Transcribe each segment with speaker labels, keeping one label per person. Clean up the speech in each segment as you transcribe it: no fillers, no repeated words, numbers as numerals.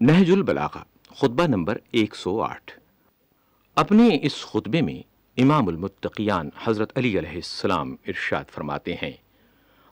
Speaker 1: نہج البلاغہ خطبہ نمبر 108۔ اپنے اس خطبے میں امام المتقیان حضرت علی علیہ السلام ارشاد فرماتے ہیں،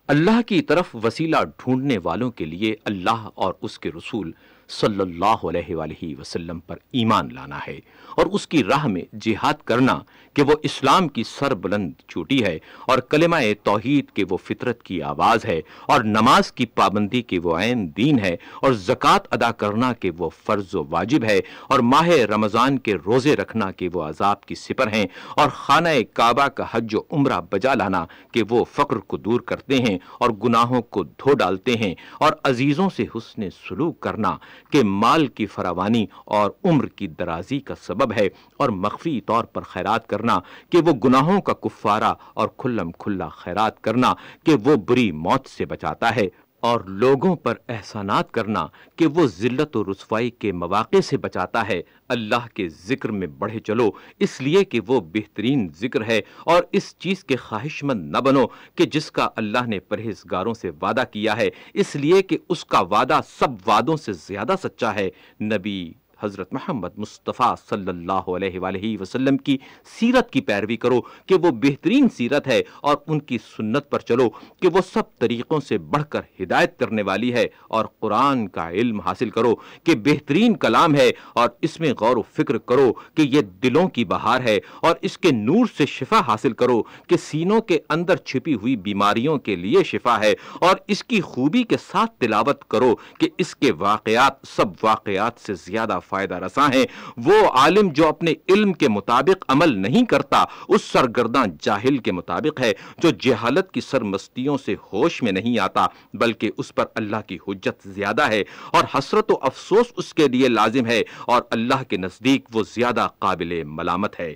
Speaker 1: اللہ کی طرف وسیلہ ڈھونڈنے والوں کے لیے اللہ اور اس کے رسول صلی اللہ علیہ وآلہ وسلم پر ایمان لانا ہے اور اس کی راہ میں جہاد کرنا کہ وہ اسلام کی سر بلند چوٹی ہے اور کلمہ توحید کے وہ فطرت کی آواز ہے اور نماز کی پابندی کے وہ عین دین ہے اور زکوٰۃ ادا کرنا کہ وہ فرض و واجب ہے اور ماہ رمضان کے روزے رکھنا کہ وہ عذاب کی سپر ہیں اور خانہ کعبہ کا حج و عمرہ بجا لانا کہ وہ فقر کو دور کرتے ہیں اور گناہوں کو دھو ڈالتے ہیں اور عزیزوں سے حسن سلوک کرنا کہ مال کی فراوانی اور عمر کی درازی کا سبب ہے اور مخفی طور پر خیرات کرنا کہ وہ گناہوں کا کفارہ اور کھلم کھلا خیرات کرنا کہ وہ بری موت سے بچاتا ہے اور لوگوں پر احسانات کرنا کہ وہ ذلت و رسوائی کے مواقع سے بچاتا ہے۔ اللہ کے ذکر میں بڑھے چلو اس لیے کہ وہ بہترین ذکر ہے اور اس چیز کے خواہش مند نہ بنو کہ جس کا اللہ نے پرہیزگاروں سے وعدہ کیا ہے، اس لیے کہ اس کا وعدہ سب وعدوں سے زیادہ سچا ہے۔ نبی حضرت محمد مصطفیٰ صلی اللہ علیہ وآلہ وسلم کی سیرت کی پیروی کرو کہ وہ بہترین سیرت ہے اور ان کی سنت پر چلو کہ وہ سب طریقوں سے بڑھ کر ہدایت کرنے والی ہے اور قرآن کا علم حاصل کرو کہ بہترین کلام ہے اور اس میں غور و فکر کرو کہ یہ دلوں کی بہار ہے اور اس کے نور سے شفا حاصل کرو کہ سینوں کے اندر چھپی ہوئی بیماریوں کے لیے شفا ہے اور اس کی خوبی کے ساتھ تلاوت کرو کہ اس کے واقعات سب واقعات سے زیادہ فائدہ رساں ہیں۔ وہ عالم جو اپنے علم کے مطابق عمل نہیں کرتا اس سرگرداں جاہل کے مطابق ہے جو جہالت کی سرمستیوں سے ہوش میں نہیں آتا، بلکہ اس پر اللہ کی حجت زیادہ ہے اور حسرت و افسوس اس کے لیے لازم ہے اور اللہ کے نزدیک وہ زیادہ قابل ملامت ہے۔